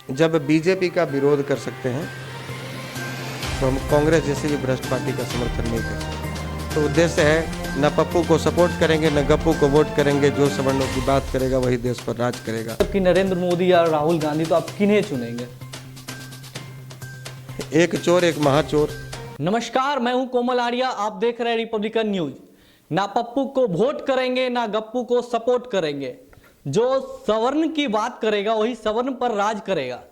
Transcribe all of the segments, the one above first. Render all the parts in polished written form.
जब बीजेपी का विरोध कर सकते हैं तो हम कांग्रेस जैसी भी भ्रष्ट पार्टी का समर्थन नहीं कर सकते। तो उद्देश्य है, न पप्पू को सपोर्ट करेंगे न गप्पू को वोट करेंगे। जो सवर्णों की बात करेगा वही देश पर राज करेगा। जबकि नरेंद्र मोदी या राहुल गांधी, तो आप किन्हें चुनेंगे? एक चोर एक महाचोर। नमस्कार, मैं हूं कोमल आर्या, आप देख रहे हैं रिपब्लिकन न्यूज। ना पप्पू को वोट करेंगे ना गप्पू को सपोर्ट करेंगे। जो सवर्ण की बात करेगा वही सवर्ण पर राज करेगा।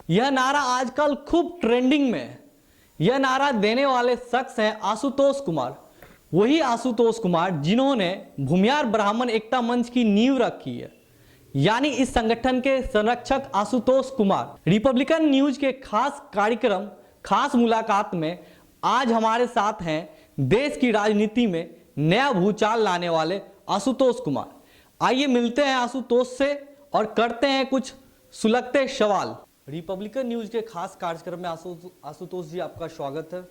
यह नारा आजकल खूब ट्रेंडिंग में है। यह नारा देने वाले शख्स हैं आशुतोष कुमार। वही आशुतोष कुमार जिन्होंने भूमियार ब्राह्मण एकता मंच की नींव रखी है, यानी इस संगठन के संरक्षक आशुतोष कुमार। रिपब्लिकन न्यूज के खास कार्यक्रम खास मुलाकात में आज हमारे साथ हैं देश की राजनीति में नया भूचाल लाने वाले आशुतोष कुमार। आइए मिलते हैं आशुतोष से और करते हैं कुछ सुलगते सवाल। रिपब्लिकन न्यूज के खास कार्यक्रम में आशुतोष जी, आपका स्वागत है।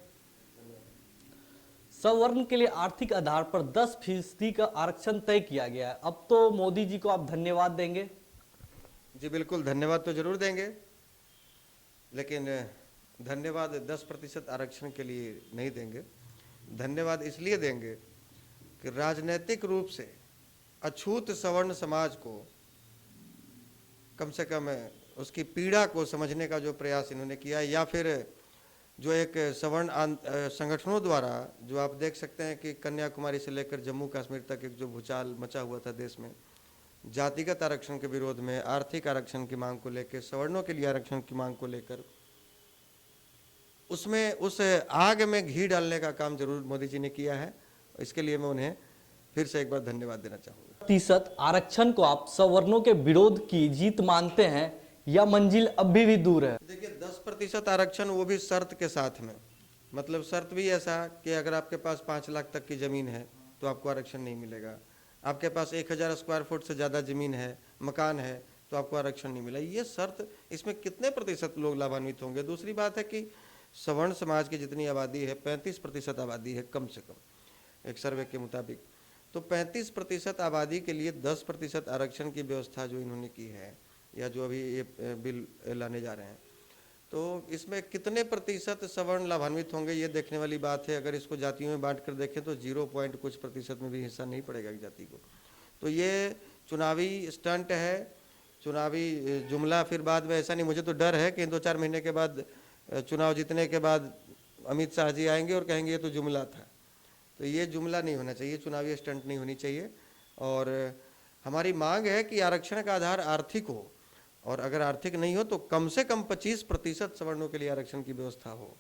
सवर्ण के लिए आर्थिक आधार पर 10% का आरक्षण तय किया गया है। अब तो मोदी जी को आप धन्यवाद देंगे? जी बिल्कुल, धन्यवाद तो जरूर देंगे, लेकिन धन्यवाद 10% आरक्षण के लिए नहीं देंगे। धन्यवाद इसलिए देंगे कि राजनीतिक रूप से अछूत सवर्ण समाज को कम से कम उसकी पीड़ा को समझने का जो प्रयास इन्होंने किया, या फिर जो एक सवर्ण संगठनों द्वारा, जो आप देख सकते हैं कि कन्याकुमारी से लेकर जम्मू कश्मीर तक एक जो भूचाल मचा हुआ था देश में, जातिगत आरक्षण के विरोध में, आर्थिक आरक्षण की मांग को लेकर, सवर्णों के लिए आरक्षण की मांग को लेकर, उसमें उस आग में घी डालने का काम जरूर मोदी जी ने किया है। इसके लिए मैं उन्हें फिर से एक बार धन्यवाद देना चाहूँगा। प्रतिशत आरक्षण को आप सवर्णों के विरोध की जीत मानते हैं या मंजिल अभी भी दूर है? देखिए, 10% आरक्षण, वो भी शर्त के साथ में। मतलब शर्त भी ऐसा कि अगर आपके पास 5 लाख तक की ज़मीन है तो आपको आरक्षण नहीं मिलेगा। आपके पास 1000 स्क्वायर फुट से ज़्यादा ज़मीन है, मकान है, तो आपको आरक्षण नहीं मिला। ये शर्त, इसमें कितने प्रतिशत लोग लाभान्वित होंगे? दूसरी बात है कि सवर्ण समाज की जितनी आबादी है, 35% आबादी है कम से कम, एक सर्वे के मुताबिक। तो 35% आबादी के लिए 10% आरक्षण की व्यवस्था जो इन्होंने की है, या जो अभी ये बिल लाने जा रहे हैं, तो इसमें कितने प्रतिशत सवर्ण लाभान्वित होंगे, ये देखने वाली बात है। अगर इसको जातियों में बांट कर देखें तो 0 कुछ प्रतिशत में भी हिस्सा नहीं पड़ेगा एक जाति को। तो ये चुनावी स्टंट है, चुनावी जुमला। फिर बाद में ऐसा नहीं, मुझे तो डर है कि 2-4 महीने के बाद, चुनाव जीतने के बाद अमित शाह जी आएंगे और कहेंगे ये तो जुमला था। तो ये जुमला नहीं होना चाहिए, चुनावी स्टंट नहीं होनी चाहिए। और हमारी मांग है कि आरक्षण का आधार आर्थिक हो, और अगर आर्थिक नहीं हो तो कम से कम 25% सवर्णों के लिए आरक्षण की व्यवस्था हो,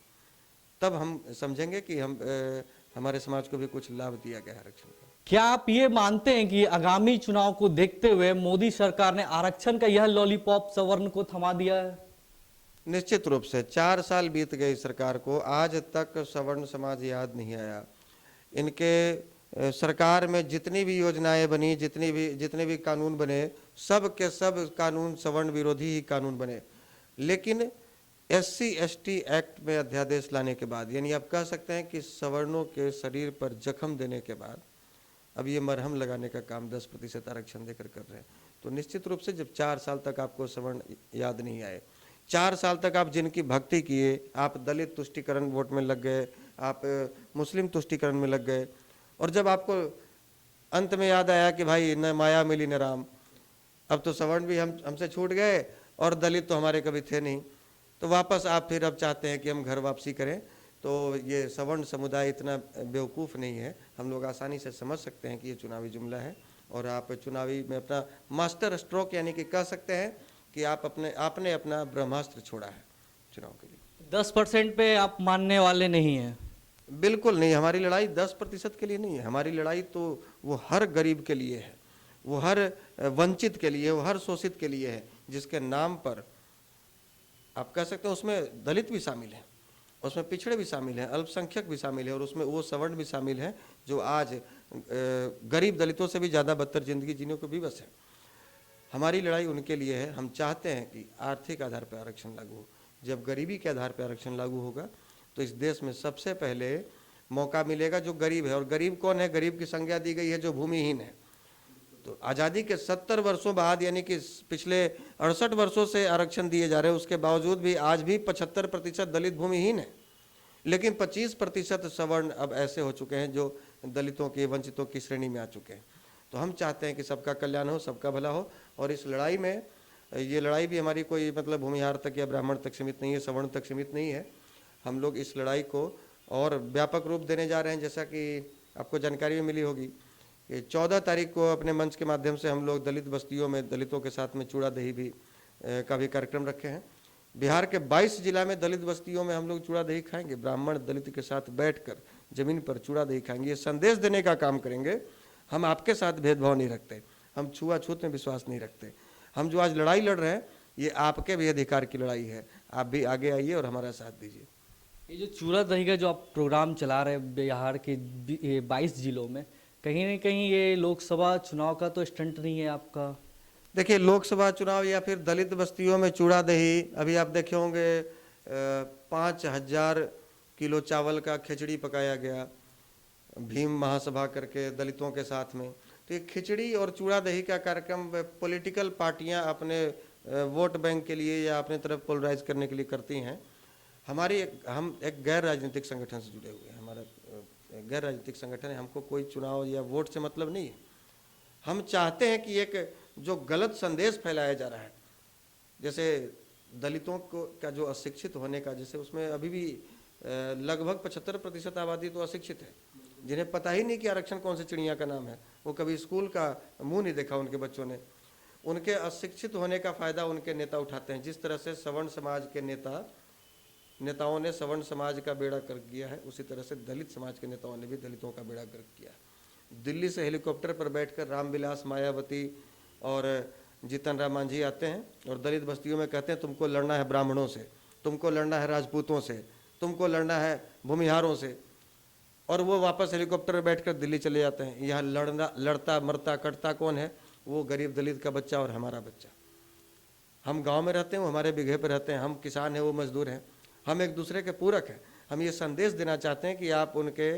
तब हम समझेंगे कि हमारे समाज को भी कुछ लाभ दिया गया है आरक्षण का। क्या आप ये मानते हैं कि आगामी चुनाव को देखते हुए मोदी सरकार ने आरक्षण का यह लॉलीपॉप सवर्ण को थमा दिया है? निश्चित रूप से 4 साल बीत गए सरकार को, आज तक सवर्ण समाज याद नहीं आया। इनके सरकार में जितनी भी योजनाएं बनी, जितने भी कानून बने, सब के सब कानून सवर्ण विरोधी ही कानून बने। लेकिन SC/ST एक्ट में अध्यादेश लाने के बाद, यानी आप कह सकते हैं कि सवर्णों के शरीर पर जख्म देने के बाद अब ये मरहम लगाने का काम 10% आरक्षण देकर कर रहे हैं। तो निश्चित रूप से जब 4 साल तक आपको सवर्ण याद नहीं आए, 4 साल तक आप जिनकी भक्ति किए, आप दलित तुष्टीकरण वोट में लग गए, आप मुस्लिम तुष्टीकरण में लग गए, और जब आपको अंत में याद आया कि भाई न माया मिली न राम, अब तो सवर्ण भी हमसे छूट गए और दलित तो हमारे कभी थे नहीं, तो वापस आप फिर अब चाहते हैं कि हम घर वापसी करें। तो ये सवर्ण समुदाय इतना बेवकूफ़ नहीं है, हम लोग आसानी से समझ सकते हैं कि ये चुनावी जुमला है, और आप चुनावी में अपना मास्टर स्ट्रोक, यानी कि कह सकते हैं कि आपने अपना ब्रह्मास्त्र छोड़ा है चुनाव के लिए। 10% पे आप मानने वाले नहीं हैं? बिल्कुल नहीं, हमारी लड़ाई 10% के लिए नहीं है। हमारी लड़ाई तो वो हर गरीब के लिए है, वो हर वंचित के लिए, वो हर शोषित के लिए है, जिसके नाम पर आप कह सकते हैं उसमें दलित भी शामिल है, उसमें पिछड़े भी शामिल हैं, अल्पसंख्यक भी शामिल है, और उसमें वो सवर्ण भी शामिल हैं जो आज गरीब दलितों से भी ज़्यादा बदतर जिंदगी जीने को विवश है। हमारी लड़ाई उनके लिए है। हम चाहते हैं कि आर्थिक आधार पर आरक्षण लागू हो। जब गरीबी के आधार पर आरक्षण लागू होगा तो इस देश में सबसे पहले मौका मिलेगा जो गरीब है। और गरीब कौन है? गरीब की संज्ञा दी गई है जो भूमिहीन है। तो आज़ादी के 70 वर्षों बाद, यानी कि पिछले 68 वर्षों से आरक्षण दिए जा रहे हैं, उसके बावजूद भी आज भी 75% दलित भूमिहीन है, लेकिन 25% सवर्ण अब ऐसे हो चुके हैं जो दलितों के, वंचितों की श्रेणी में आ चुके हैं। तो हम चाहते हैं कि सबका कल्याण हो, सबका भला हो, और इस लड़ाई में, ये लड़ाई भी हमारी कोई मतलब भूमिहार तक या ब्राह्मण तक सीमित नहीं है, सवर्ण तक सीमित नहीं है। हम लोग इस लड़ाई को और व्यापक रूप देने जा रहे हैं। जैसा कि आपको जानकारी भी मिली होगी कि 14 तारीख को अपने मंच के माध्यम से हम लोग दलित बस्तियों में दलितों के साथ में चूड़ा दही भी का भी कार्यक्रम रखे हैं। बिहार के 22 जिला में दलित बस्तियों में हम लोग चूड़ा दही खाएंगे, ब्राह्मण दलित के साथ बैठकर जमीन पर चूड़ा दही खाएंगे। ये संदेश देने का काम करेंगे, हम आपके साथ भेदभाव नहीं रखते, हम छुआछूत में विश्वास नहीं रखते। हम जो आज लड़ाई लड़ रहे हैं, ये आपके भी अधिकार की लड़ाई है। आप भी आगे आइए और हमारा साथ दीजिए। ये जो चूड़ा दही का जो आप प्रोग्राम चला रहे हैं बिहार के 22 जिलों में, कहीं ना कहीं ये लोकसभा चुनाव का तो स्टंट नहीं है आपका? देखिए, लोकसभा चुनाव या फिर दलित बस्तियों में चूड़ा दही, अभी आप देखे होंगे 5000 किलो चावल का खिचड़ी पकाया गया भीम महासभा करके दलितों के साथ में। तो ये खिचड़ी और चूड़ा दही का कार्यक्रम पॉलिटिकल पार्टियां अपने वोट बैंक के लिए या अपने तरफ पोलराइज करने के लिए करती हैं। हम एक गैर राजनीतिक संगठन से जुड़े हुए हैं, हमारा गैर राजनीतिक संगठन है, हमको कोई चुनाव या वोट से मतलब नहीं है। हम चाहते हैं कि एक जो गलत संदेश फैलाया जा रहा है, जैसे दलितों को का जो अशिक्षित होने का, जैसे उसमें अभी भी लगभग 75% आबादी तो अशिक्षित है, जिन्हें पता ही नहीं कि आरक्षण कौन सी चिड़िया का नाम है। वो कभी स्कूल का मुंह नहीं देखा उनके बच्चों ने। उनके अशिक्षित होने का फायदा उनके नेता उठाते हैं। जिस तरह से सवर्ण समाज के नेताओं ने सवर्ण समाज का बेड़ा गर्क किया है, उसी तरह से दलित समाज के नेताओं ने भी दलितों का बेड़ा गर्क किया है। दिल्ली से हेलीकॉप्टर पर बैठकर रामविलास, मायावती और जीतन राम मांझी आते हैं और दलित बस्तियों में कहते हैं तुमको लड़ना है ब्राह्मणों से, तुमको लड़ना है राजपूतों से, तुमको लड़ना है भूमिहारों से, और वो वापस हेलीकॉप्टर में बैठकर दिल्ली चले जाते हैं। यहाँ लड़ता मरता कटता कौन है? वो गरीब दलित का बच्चा और हमारा बच्चा। हम गांव में रहते हैं, वो हमारे बिघे पर रहते हैं, हम किसान हैं, वो मजदूर हैं, हम एक दूसरे के पूरक हैं। हम ये संदेश देना चाहते हैं कि आप उनके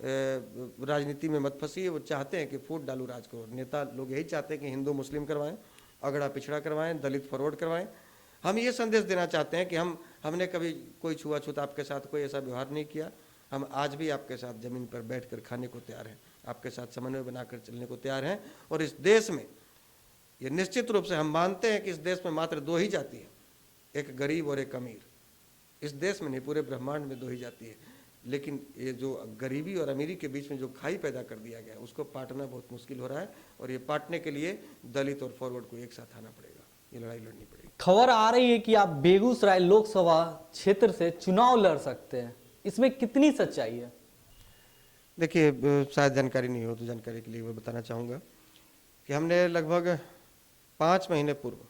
राजनीति में मत फंसिए। वो चाहते हैं कि फूट डालू राज करो। नेता लोग यही चाहते हैं कि हिंदू मुस्लिम करवाएं, अगड़ा पिछड़ा करवाएं, दलित फॉरवर्ड करवाएं। हम ये संदेश देना चाहते हैं कि हमने कभी कोई छुआछूत आपके साथ कोई ऐसा व्यवहार नहीं किया। हम आज भी आपके साथ जमीन पर बैठकर खाने को तैयार हैं, आपके साथ समन्वय बनाकर चलने को तैयार हैं। और इस देश में ये निश्चित रूप से हम मानते हैं कि इस देश में मात्र 2 ही जाति है, एक गरीब और एक अमीर। इस देश में नहीं, पूरे ब्रह्मांड में 2 ही जाति है। लेकिन ये जो गरीबी और अमीरी के बीच में जो खाई पैदा कर दिया गया, उसको पाटना बहुत मुश्किल हो रहा है। और ये पाटने के लिए दलित और फॉरवर्ड को एक साथ आना पड़ेगा, ये लड़ाई लड़नी पड़ेगी। खबर आ रही है कि आप बेगूसराय लोकसभा क्षेत्र से चुनाव लड़ सकते हैं, इसमें कितनी सच्चाई है? देखिए, शायद जानकारी नहीं हो तो जानकारी के लिए मैं बताना चाहूँगा कि हमने लगभग 5 महीने पूर्व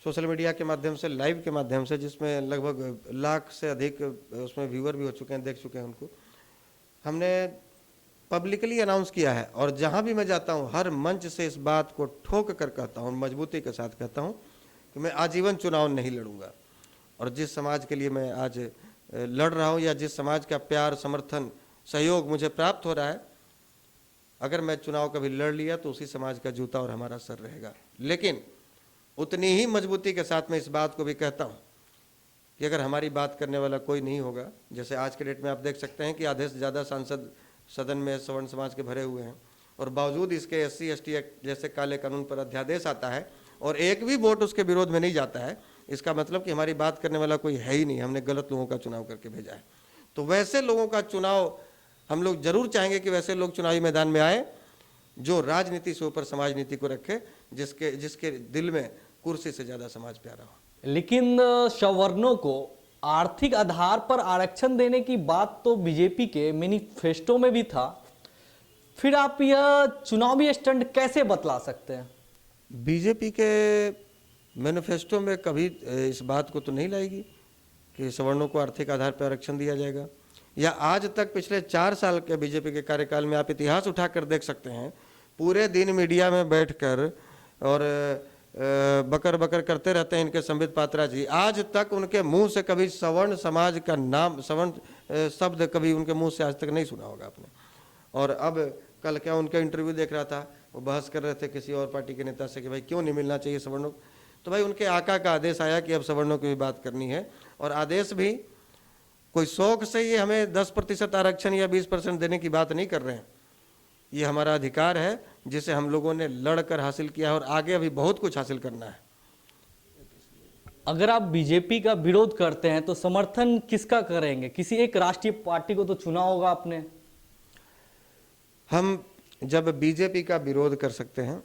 सोशल मीडिया के माध्यम से, लाइव के माध्यम से, जिसमें लगभग लाख से अधिक उसमें व्यूअर भी हो चुके हैं, देख चुके हैं उनको, हमने पब्लिकली अनाउंस किया है। और जहां भी मैं जाता हूं, हर मंच से इस बात को ठोक कर कहता हूं, मजबूती के साथ कहता हूं कि मैं आजीवन चुनाव नहीं लड़ूंगा। और जिस समाज के लिए मैं आज लड़ रहा हूं, या जिस समाज का प्यार, समर्थन, सहयोग मुझे प्राप्त हो रहा है, अगर मैं चुनाव कभी लड़ लिया तो उसी समाज का जूता और हमारा सर रहेगा। लेकिन उतनी ही मजबूती के साथ मैं इस बात को भी कहता हूं कि अगर हमारी बात करने वाला कोई नहीं होगा, जैसे आज के डेट में आप देख सकते हैं कि आधे से ज़्यादा सांसद सदन में सवर्ण समाज के भरे हुए हैं, और बावजूद इसके SC ST एक्ट जैसे काले कानून पर अध्यादेश आता है और एक भी वोट उसके विरोध में नहीं जाता है, इसका मतलब कि हमारी बात करने वाला कोई है ही नहीं, हमने गलत लोगों का चुनाव करके भेजा है। तो वैसे लोगों का चुनाव हम लोग जरूर चाहेंगे कि वैसे लोग चुनावी मैदान में आए जो राजनीति से ऊपर समाज नीति को रखे, जिसके दिल में कुर्सी से ज्यादा समाज प्यारा हो। लेकिन सवर्णों को आर्थिक आधार पर आरक्षण देने की बात तो बीजेपी के मैनिफेस्टो में भी था, फिर आप यह चुनावी स्टंट कैसे बतला सकते हैं? बीजेपी के मैनिफेस्टो में कभी इस बात को तो नहीं लाएगी कि सवर्णों को आर्थिक आधार पर आरक्षण दिया जाएगा। या आज तक पिछले 4 साल के बीजेपी के कार्यकाल में आप इतिहास उठाकर देख सकते हैं, पूरे दिन मीडिया में बैठकर और बकर बकर करते रहते हैं इनके संबित पात्रा जी। आज तक उनके मुंह से कभी सवर्ण समाज का नाम, सवर्ण शब्द कभी उनके मुंह से आज तक नहीं सुना होगा आपने। और अब कल क्या उनका इंटरव्यू देख रहा था वो बहस कर रहे थे किसी और पार्टी के नेता से कि भाई क्यों नहीं मिलना चाहिए सवर्णों को। तो भाई उनके आका का आदेश आया कि अब सवर्णों की भी बात करनी है, और आदेश भी कोई शौक से ये हमें 10% आरक्षण या 20% देने की बात नहीं कर रहे हैं। ये हमारा अधिकार है जिसे हम लोगों ने लड़कर हासिल किया है, और आगे अभी बहुत कुछ हासिल करना है। अगर आप बीजेपी का विरोध करते हैं तो समर्थन किसका करेंगे? किसी एक राष्ट्रीय पार्टी को तो चुना होगा आपने। हम जब बीजेपी का विरोध कर सकते हैं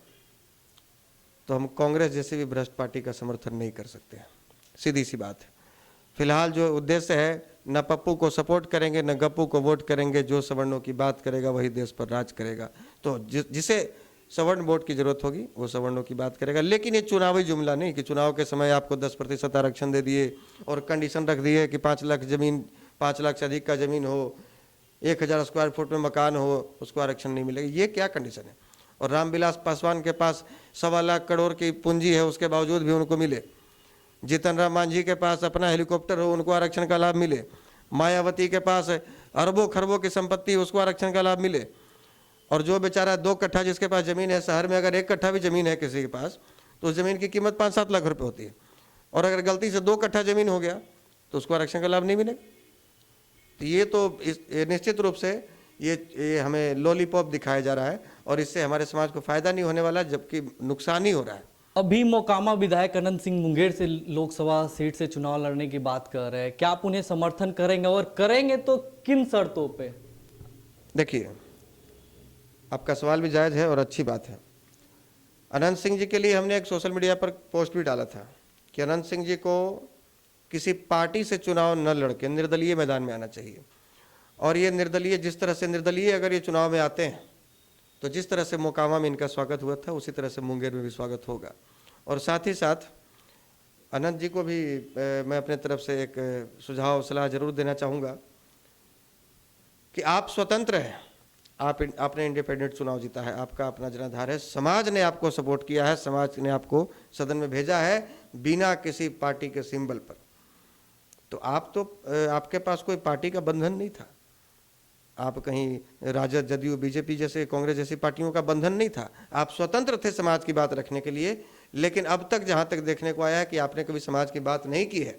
तो हम कांग्रेस जैसी भी भ्रष्ट पार्टी का समर्थन नहीं कर सकते हैं, सीधी सी बात है। फिलहाल जो उद्देश्य है, न पप्पू को सपोर्ट करेंगे न गप्पू को वोट करेंगे। जो सवर्णों की बात करेगा वही देश पर राज करेगा। तो जिसे सवर्ण वोट की जरूरत होगी वो सवर्णों की बात करेगा। लेकिन ये चुनावी जुमला नहीं कि चुनाव के समय आपको 10% आरक्षण दे दिए और कंडीशन रख दिए कि 5 लाख जमीन, 5 लाख से अधिक का जमीन हो, 1000 स्क्वायर फुट में मकान हो, उसको आरक्षण नहीं मिलेगा। ये क्या कंडीशन है? और रामविलास पासवान के पास 1.25 लाख करोड़ की पूंजी है, उसके बावजूद भी उनको मिले। जीतन राम मांझी के पास अपना हेलीकॉप्टर हो, उनको आरक्षण का लाभ मिले। मायावती के पास अरबों खरबों की संपत्ति, उसको आरक्षण का लाभ मिले। और जो बेचारा 2 कट्ठा जिसके पास ज़मीन है, शहर में अगर 1 कट्ठा भी ज़मीन है किसी के पास तो उस ज़मीन की कीमत 5-7 लाख रुपए होती है, और अगर गलती से 2 कट्ठा ज़मीन हो गया तो उसको आरक्षण का लाभ नहीं मिलेगा। तो ये निश्चित रूप से ये हमें लॉलीपॉप दिखाया जा रहा है, और इससे हमारे समाज को फायदा नहीं होने वाला जबकि नुकसान ही हो रहा है। अभी मोकामा विधायक अनंत सिंह मुंगेर से लोकसभा सीट से चुनाव लड़ने की बात कर रहे हैं, क्या आप उन्हें समर्थन करेंगे, और करेंगे तो किन शर्तों पे? देखिए, आपका सवाल भी जायज़ है और अच्छी बात है। अनंत सिंह जी के लिए हमने एक सोशल मीडिया पर पोस्ट भी डाला था कि अनंत सिंह जी को किसी पार्टी से चुनाव न लड़के निर्दलीय मैदान में आना चाहिए। और ये निर्दलीय, जिस तरह से निर्दलीय अगर ये चुनाव में आते हैं तो जिस तरह से मोकामा में इनका स्वागत हुआ था उसी तरह से मुंगेर में भी स्वागत होगा। और साथ ही साथ अनंत जी को भी मैं अपने तरफ से एक सुझाव सलाह जरूर देना चाहूँगा कि आप स्वतंत्र हैं, आपने इंडिपेंडेंट चुनाव जीता है, आपका अपना जनाधार है, समाज ने आपको सपोर्ट किया है, समाज ने आपको सदन में भेजा है बिना किसी पार्टी के सिंबल पर। तो आपके पास कोई पार्टी का बंधन नहीं था, आप कहीं राजद, जदयू, बीजेपी जैसे, कांग्रेस जैसी पार्टियों का बंधन नहीं था। आप स्वतंत्र थे समाज की बात रखने के लिए। लेकिन अब तक जहाँ तक देखने को आया है कि आपने कभी समाज की बात नहीं की है।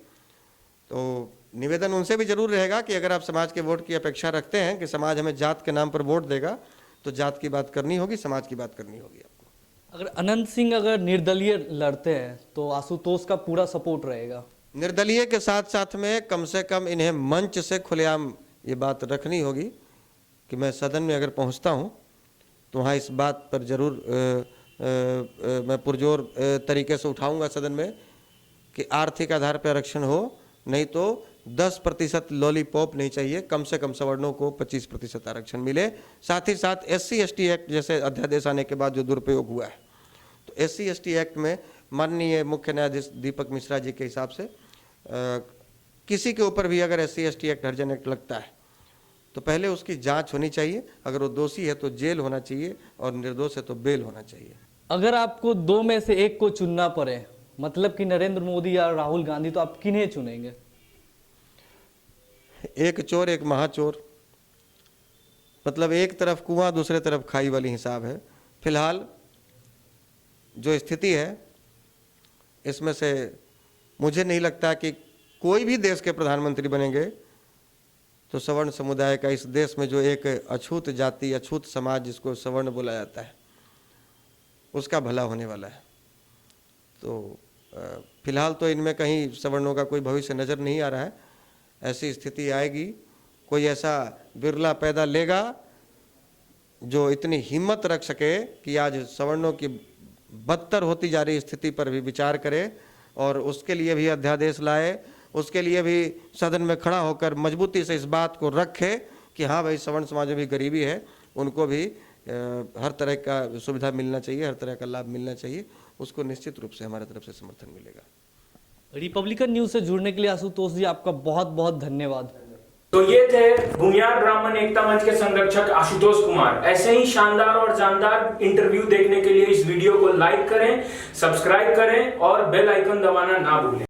तो निवेदन उनसे भी जरूर रहेगा कि अगर आप समाज के वोट की अपेक्षा रखते हैं कि समाज हमें जात के नाम पर वोट देगा, तो जात की बात करनी होगी, समाज की बात करनी होगी आपको। अगर अनंत सिंह अगर निर्दलीय लड़ते हैं तो आशुतोष का पूरा सपोर्ट रहेगा। निर्दलीय के साथ साथ में कम से कम इन्हें मंच से खुलेआम ये बात रखनी होगी कि मैं सदन में अगर पहुंचता हूं तो वहाँ इस बात पर जरूर मैं पुरजोर तरीके से उठाऊंगा सदन में कि आर्थिक आधार पर आरक्षण हो, नहीं तो 10% लॉलीपॉप नहीं चाहिए, कम से कम सवर्णों को 25% आरक्षण मिले। साथ ही साथ SC/ST एक्ट जैसे अध्यादेश आने के बाद जो दुरुपयोग हुआ है, तो SC/ST एक्ट में माननीय मुख्य न्यायाधीश दीपक मिश्रा जी के हिसाब से किसी के ऊपर भी अगर SC/ST एक्ट, हरिजन एक्ट लगता है तो पहले उसकी जांच होनी चाहिए। अगर वो दोषी है तो जेल होना चाहिए और निर्दोष है तो बेल होना चाहिए। अगर आपको 2 में से एक को चुनना पड़े, मतलब कि नरेंद्र मोदी या राहुल गांधी, तो आप किन्हें चुनेंगे? एक चोर एक महाचोर, मतलब एक तरफ कुआं दूसरे तरफ खाई वाली हिसाब है। फिलहाल जो स्थिति है इसमें से मुझे नहीं लगता कि कोई भी देश के प्रधानमंत्री बनेंगे तो सवर्ण समुदाय का, इस देश में जो एक अछूत जाति, अछूत समाज जिसको सवर्ण बोला जाता है, उसका भला होने वाला है। तो फिलहाल तो इनमें कहीं सवर्णों का कोई भविष्य नज़र नहीं आ रहा है। ऐसी स्थिति आएगी, कोई ऐसा बिरला पैदा लेगा जो इतनी हिम्मत रख सके कि आज सवर्णों की बदतर होती जा रही स्थिति पर भी विचार करे और उसके लिए भी अध्यादेश लाए, उसके लिए भी सदन में खड़ा होकर मजबूती से इस बात को रखे कि हाँ भाई, सवर्ण समाज में भी गरीबी है, उनको भी हर तरह का सुविधा मिलना चाहिए, हर तरह का लाभ मिलना चाहिए। उसको निश्चित रूप से हमारे तरफ से समर्थन मिलेगा। रिपब्लिकन न्यूज से जुड़ने के लिए आशुतोष जी आपका बहुत बहुत धन्यवाद। तो ये थे भूमियार ब्राह्मण एकता मंच के संरक्षक आशुतोष कुमार। ऐसे ही शानदार और जानदार इंटरव्यू देखने के लिए इस वीडियो को लाइक करें, सब्सक्राइब करें और बेल आइकन दबाना ना भूलें।